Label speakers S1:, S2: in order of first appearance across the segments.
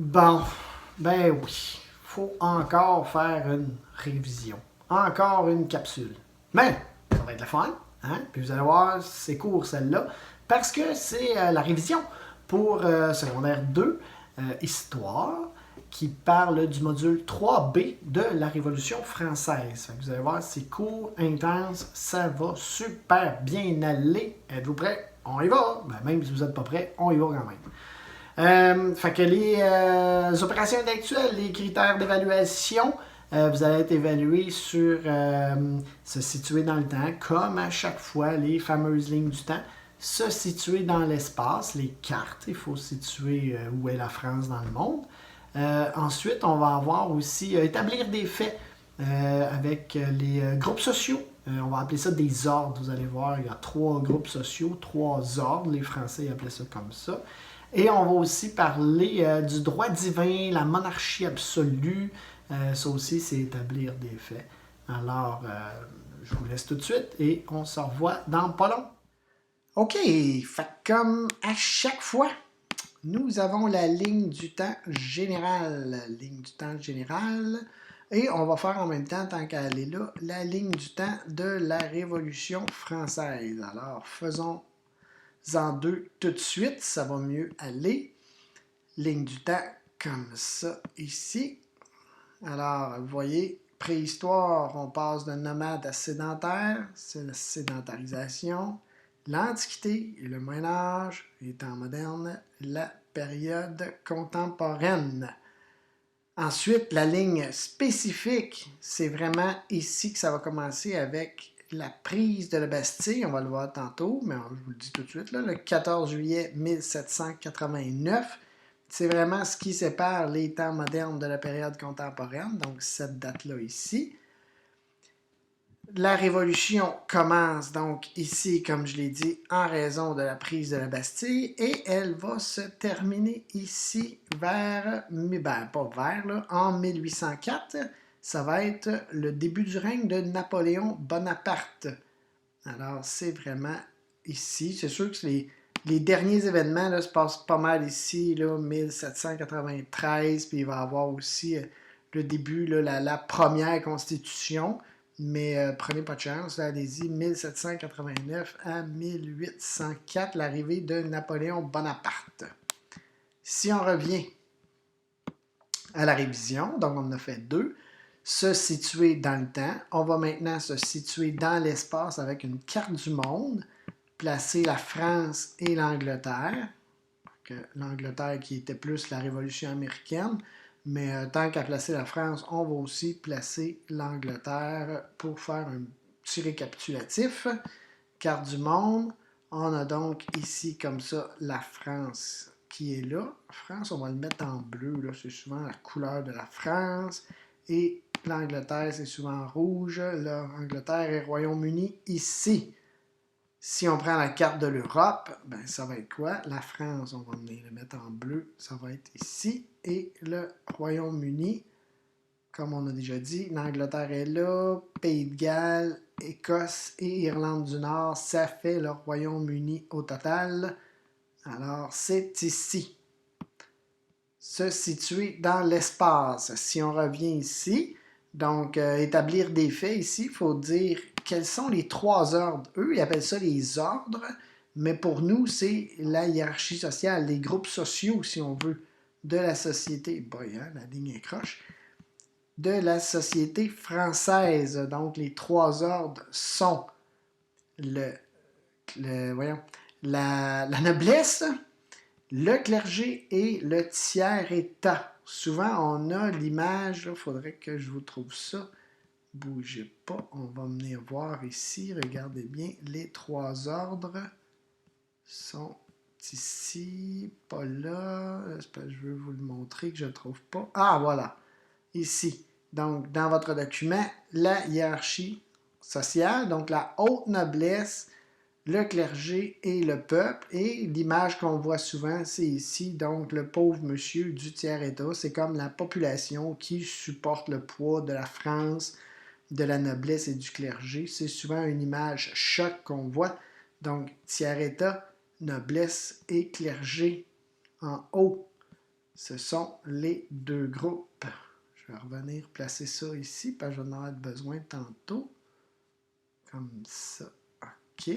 S1: Bon, ben oui, faut encore faire une révision. Encore une capsule. Mais, ça va être le fun, hein? Puis vous allez voir, c'est court celle-là, parce que c'est la révision pour secondaire 2, Histoire, qui parle du module 3B de la Révolution française. Fait que vous allez voir, c'est court, intense, ça va super bien aller. Êtes-vous prêts? On y va! Ben, même si vous n'êtes pas prêts, on y va quand même. Fait que les opérations intellectuelles, les critères d'évaluation, vous allez être évalué sur se situer dans le temps, comme à chaque fois, les fameuses lignes du temps, se situer dans l'espace, les cartes, il faut situer où est la France dans le monde. Ensuite, on va avoir aussi établir des faits avec les groupes sociaux. On va appeler ça des ordres. Vous allez voir, il y a 3 groupes sociaux, 3 ordres. Les Français appelaient ça comme ça. Et on va aussi parler du droit divin, la monarchie absolue. Ça aussi, c'est établir des faits. Alors, je vous laisse tout de suite et on se revoit dans pas long. OK, fait comme à chaque fois, nous avons la ligne du temps générale. Ligne du temps générale. Et on va faire en même temps, tant qu'elle est là, la ligne du temps de la Révolution française. Alors, faisons-en deux tout de suite, ça va mieux aller. Ligne du temps comme ça ici. Alors, vous voyez, préhistoire, on passe de nomade à sédentaire, c'est la sédentarisation. L'Antiquité et le Moyen Âge, les temps modernes, la période contemporaine. Ensuite, la ligne spécifique, c'est vraiment ici que ça va commencer avec la prise de la Bastille. On va le voir tantôt, mais je vous le dis tout de suite, là, le 14 juillet 1789. C'est vraiment ce qui sépare les temps modernes de la période contemporaine, donc cette date-là ici. La Révolution commence donc ici, comme je l'ai dit, en raison de la prise de la Bastille et elle va se terminer ici vers, pas vers, là, en 1804. Ça va être le début du règne de Napoléon Bonaparte. Alors, c'est vraiment ici. C'est sûr que les derniers événements là, se passent pas mal ici, là, 1793, puis il va y avoir aussi le début, là, la première constitution. Mais prenez pas de chance, là, allez-y, 1789 à 1804, l'arrivée de Napoléon Bonaparte. Si on revient à la révision, donc on en a fait 2, se situer dans le temps, on va maintenant se situer dans l'espace avec une carte du monde, placer la France et l'Angleterre, l'Angleterre qui était plus la Révolution américaine, mais tant qu'à placer la France, on va aussi placer l'Angleterre pour faire un petit récapitulatif. Carte du monde, on a donc ici comme ça la France qui est là. France, on va le mettre en bleu, là, c'est souvent la couleur de la France. Et l'Angleterre, c'est souvent en rouge. L'Angleterre et Royaume-Uni ici. Si on prend la carte de l'Europe, ben ça va être quoi? La France, on va venir le mettre en bleu, ça va être ici. Et le Royaume-Uni, comme on a déjà dit, l'Angleterre est là, Pays de Galles, Écosse et Irlande du Nord, ça fait le Royaume-Uni au total. Alors, c'est ici. Se situer dans l'espace. Si on revient ici, donc établir des faits ici, il faut dire quels sont les 3 ordres. Eux, ils appellent ça les ordres, mais pour nous, c'est la hiérarchie sociale, les groupes sociaux, si on veut, de la société. Boy, hein, la ligne est croche. De la société française. Donc, les 3 ordres sont voyons, la noblesse, le clergé et le tiers-état. Souvent, on a l'image, il faudrait que je vous trouve ça. Bougez pas, on va venir voir ici. Regardez bien, les 3 ordres sont ici, pas là. Je veux vous le montrer que je ne trouve pas. Ah, voilà, ici. Donc, dans votre document, la hiérarchie sociale, donc la haute noblesse, le clergé et le peuple. Et l'image qu'on voit souvent, c'est ici, donc le pauvre monsieur du tiers-état. C'est comme la population qui supporte le poids de la France, de la noblesse et du clergé. C'est souvent une image choc qu'on voit. Donc, tiers-état, noblesse et clergé en haut. Ce sont les deux groupes. Je vais revenir placer ça ici, parce que je vais en avoir besoin tantôt. Comme ça. OK.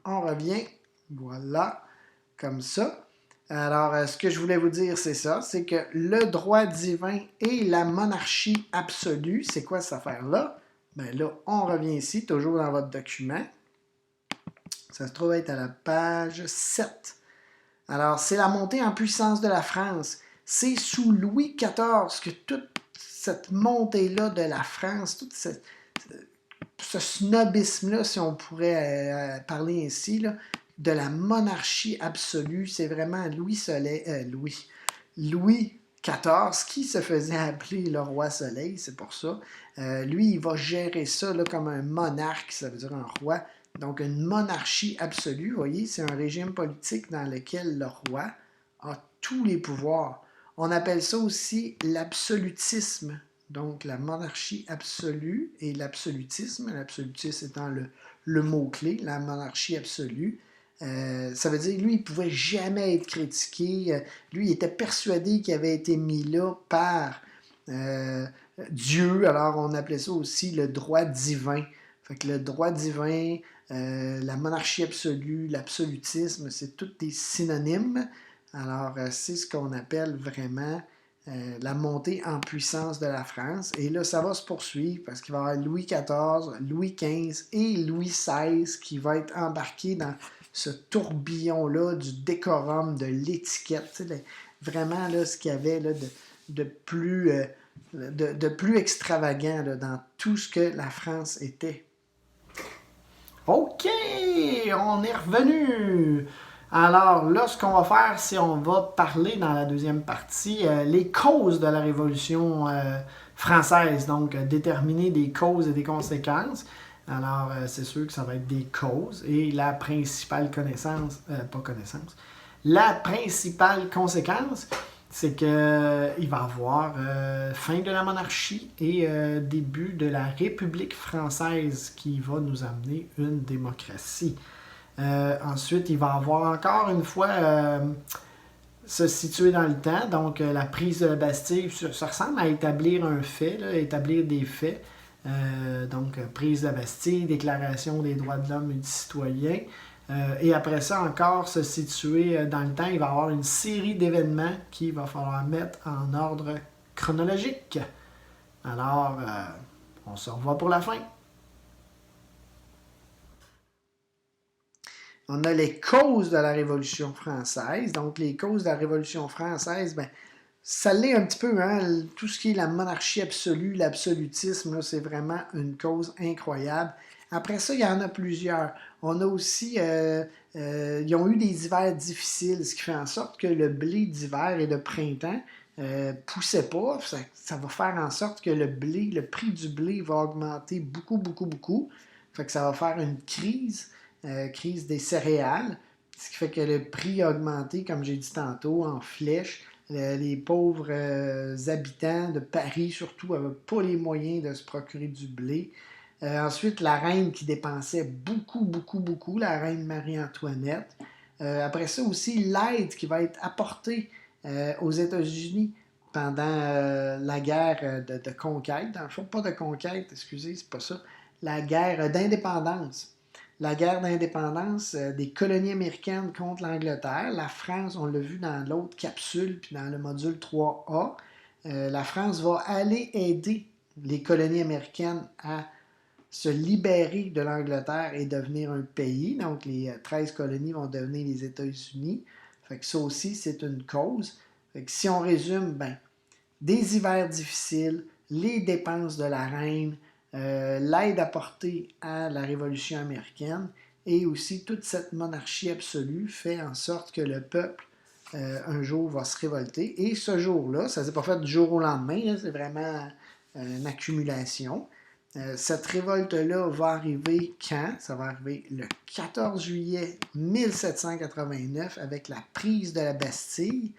S1: On revient. Voilà. Comme ça. Alors, ce que je voulais vous dire, c'est ça. C'est que le droit divin et la monarchie absolue, c'est quoi cette affaire-là? Bien là, on revient ici, toujours dans votre document. Ça se trouve être à la page 7. Alors, c'est la montée en puissance de la France. C'est sous Louis XIV que toute cette montée-là de la France, tout ce snobisme-là, si on pourrait parler ainsi, là, de la monarchie absolue, c'est vraiment Louis XIV qui se faisait appeler le roi soleil, c'est pour ça. Lui, il va gérer ça là, comme un monarque, ça veut dire un roi. Donc, une monarchie absolue, vous voyez, c'est un régime politique dans lequel le roi a tous les pouvoirs. On appelle ça aussi l'absolutisme. Donc, la monarchie absolue et l'absolutisme étant le mot-clé, la monarchie absolue. Ça veut dire, lui, il ne pouvait jamais être critiqué. Lui, il était persuadé qu'il avait été mis là par Dieu. Alors, on appelait ça aussi le droit divin. Fait que le droit divin, la monarchie absolue, l'absolutisme, c'est tous des synonymes. Alors, c'est ce qu'on appelle vraiment la montée en puissance de la France. Et là, ça va se poursuivre parce qu'il va y avoir Louis XIV, Louis XV et Louis XVI qui va être embarqués dans ce tourbillon-là du décorum, de l'étiquette. Tu sais, vraiment, là, ce qu'il y avait là, de plus extravagant là, dans tout ce que la France était. OK, on est revenu. Alors là, ce qu'on va faire, c'est on va parler dans la deuxième partie les causes de la Révolution française, donc déterminer des causes et des conséquences. Alors, c'est sûr que ça va être des causes et la principale la principale conséquence, c'est qu'il va y avoir fin de la monarchie et début de la République française qui va nous amener une démocratie. Ensuite, il va y avoir encore une fois se situer dans le temps, donc la prise de la Bastille, ça ressemble à établir un fait, là, établir des faits. Donc, prise de la Bastille, déclaration des droits de l'homme et du citoyen. Et après ça, encore se situer dans le temps, il va y avoir une série d'événements qu'il va falloir mettre en ordre chronologique. Alors, on se revoit pour la fin. On a les causes de la Révolution française. Donc, les causes de la Révolution française, ben, ça l'est un petit peu, hein? Tout ce qui est la monarchie absolue, l'absolutisme, là, c'est vraiment une cause incroyable. Après ça, il y en a plusieurs. On a aussi, ils ont eu des hivers difficiles, ce qui fait en sorte que le blé d'hiver et de printemps poussait pas. Ça va faire en sorte que le prix du blé va augmenter beaucoup, beaucoup, beaucoup. Fait que ça va faire une crise des céréales, ce qui fait que le prix a augmenté, comme j'ai dit tantôt, en flèche. Les pauvres habitants de Paris, surtout, n'avaient pas les moyens de se procurer du blé. Ensuite, la reine qui dépensait beaucoup, beaucoup, beaucoup, la reine Marie-Antoinette. Après ça aussi, l'aide qui va être apportée aux États-Unis pendant la guerre de conquête. Dans le fond, pas de conquête, excusez, c'est pas ça. La guerre d'indépendance. La guerre d'indépendance des colonies américaines contre l'Angleterre. La France, on l'a vu dans l'autre capsule, puis dans le module 3A, la France va aller aider les colonies américaines à se libérer de l'Angleterre et devenir un pays. Donc, les 13 colonies vont devenir les États-Unis. Fait que ça aussi, c'est une cause. Fait que si on résume, ben, des hivers difficiles, les dépenses de la reine, l'aide apportée à la Révolution américaine et aussi toute cette monarchie absolue fait en sorte que le peuple un jour va se révolter. Et ce jour-là, ça ne s'est pas fait du jour au lendemain, là, c'est vraiment une accumulation. Cette révolte-là va arriver quand? Ça va arriver le 14 juillet 1789 avec la prise de la Bastille.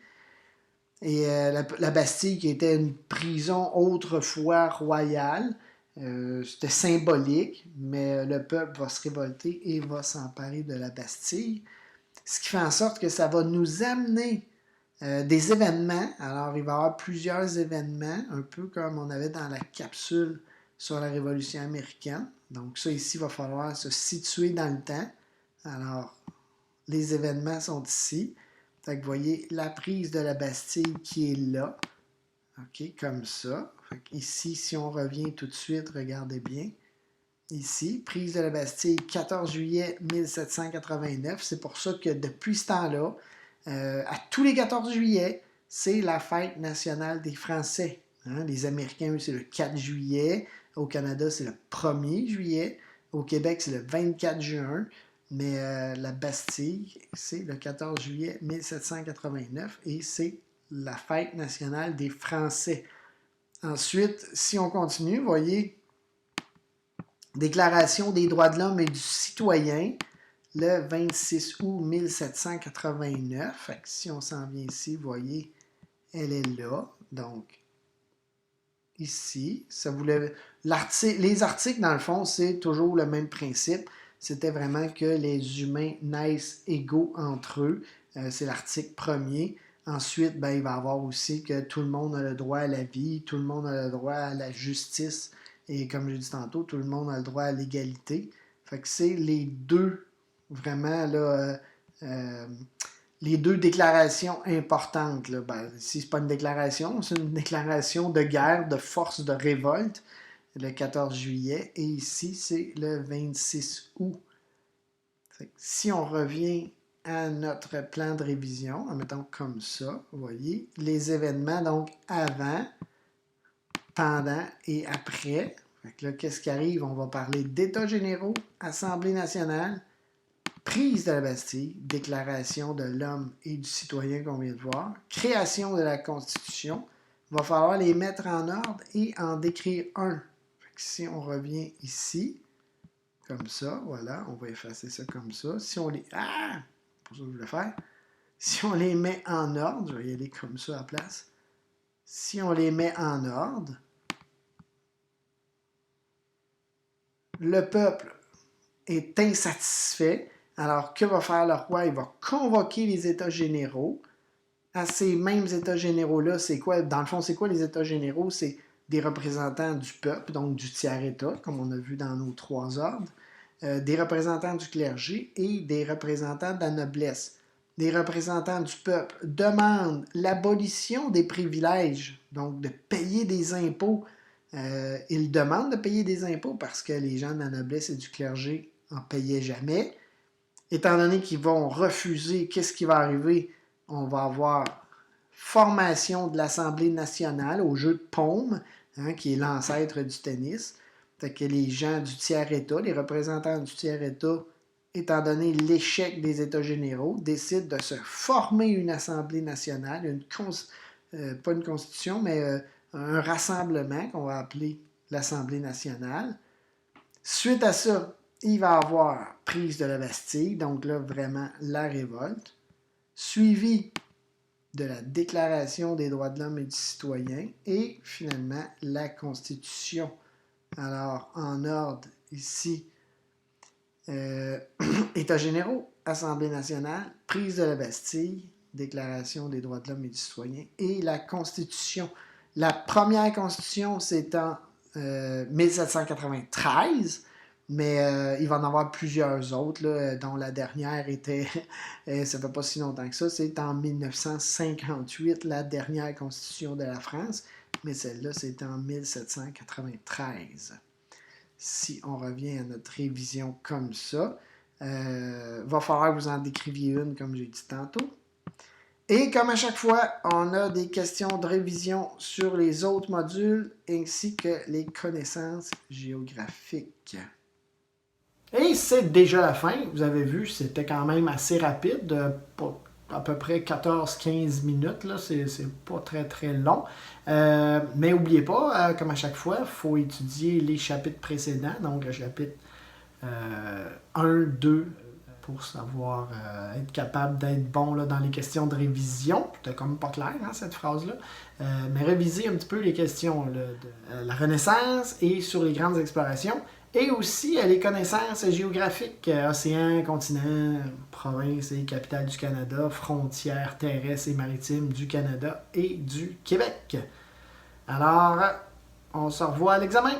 S1: Et la Bastille qui était une prison autrefois royale, c'était symbolique, mais le peuple va se révolter et va s'emparer de la Bastille. Ce qui fait en sorte que ça va nous amener Des événements, alors il va y avoir plusieurs événements, un peu comme on avait dans la capsule sur la Révolution américaine. Donc ça ici, il va falloir se situer dans le temps. Alors, les événements sont ici. Fait que vous voyez la prise de la Bastille qui est là. OK, comme ça. Fait ici, si on revient tout de suite, regardez bien. Ici, prise de la Bastille, 14 juillet 1789. C'est pour ça que depuis ce temps-là, à tous les 14 juillet, c'est la fête nationale des Français. Hein? Les Américains, eux, c'est le 4 juillet. Au Canada, c'est le 1er juillet. Au Québec, c'est le 24 juin. Mais la Bastille, c'est le 14 juillet 1789 et c'est la fête nationale des Français. Ensuite, si on continue, vous voyez, Déclaration des droits de l'homme et du citoyen, le 26 août 1789. Fait que si on s'en vient ici, vous voyez, elle est là. Donc, ici, les articles, dans le fond, c'est toujours le même principe. C'était vraiment que les humains naissent égaux entre eux. C'est l'article premier. Ensuite, ben, il va y avoir aussi que tout le monde a le droit à la vie, tout le monde a le droit à la justice. Et comme je l'ai dit tantôt, tout le monde a le droit à l'égalité. Fait que c'est les deux, vraiment, là, les deux déclarations importantes. Là. Ben, si ce n'est pas une déclaration, c'est une déclaration de guerre, de force, de révolte, le 14 juillet. Et ici, c'est le 26 août. Fait que si on revient à notre plan de révision, en mettant comme ça, vous voyez, les événements, donc avant, pendant et après. Fait que là, qu'est-ce qui arrive? On va parler d'États généraux, Assemblée nationale, prise de la Bastille, déclaration de l'homme et du citoyen qu'on vient de voir, création de la Constitution. Il va falloir les mettre en ordre et en décrire un. Fait que si on revient ici, comme ça, voilà, on va effacer ça comme ça. Si on les... Ah! Pour ça que je voulais faire. Si on les met en ordre, je vais y aller comme ça à la place. Si on les met en ordre, le peuple est insatisfait. Alors, que va faire le roi? Il va convoquer les États généraux. À ces mêmes États généraux-là, c'est quoi? Dans le fond, c'est quoi les États généraux? C'est des représentants du peuple, donc du tiers-État, comme on a vu dans nos 3 ordres, des représentants du clergé et des représentants de la noblesse. Les représentants du peuple demandent l'abolition des privilèges, donc de payer des impôts. Ils demandent de payer des impôts parce que les gens de la noblesse et du clergé n'en payaient jamais. Étant donné qu'ils vont refuser, qu'est-ce qui va arriver? On va avoir formation de l'Assemblée nationale au jeu de paume, hein, qui est l'ancêtre du tennis. Fait que les gens du tiers-État, les représentants du tiers-État, étant donné l'échec des États généraux, décident de se former une Assemblée nationale, pas une constitution, mais un rassemblement qu'on va appeler l'Assemblée nationale. Suite à ça, il va y avoir prise de la Bastille, donc là, vraiment la révolte, suivi de la Déclaration des droits de l'homme et du citoyen, et finalement, la Constitution. Alors, en ordre, ici, États généraux, Assemblée nationale, prise de la Bastille, Déclaration des droits de l'homme et du citoyen, et la Constitution. La première Constitution, c'est en 1793, mais il va en avoir plusieurs autres, là, dont la dernière était, ça fait pas si longtemps que ça, c'est en 1958, la dernière Constitution de la France, mais celle-là, c'est en 1793. Si on revient à notre révision comme ça, va falloir que vous en décriviez une, comme j'ai dit tantôt. Et comme à chaque fois, on a des questions de révision sur les autres modules ainsi que les connaissances géographiques. Et c'est déjà la fin. Vous avez vu, c'était quand même assez rapide, à peu près 14-15 minutes. Là, c'est pas très très long. Mais n'oubliez pas, comme à chaque fois, il faut étudier les chapitres précédents, donc le chapitre 1, 2, pour savoir être capable d'être bon là, dans les questions de révision. C'était comme pas clair, hein, cette phrase-là. Mais réviser un petit peu les questions là, de la Renaissance et sur les grandes explorations. Et aussi les connaissances géographiques, océan, continent, province et capitale du Canada, frontières terrestres et maritimes du Canada et du Québec. Alors, on se revoit à l'examen.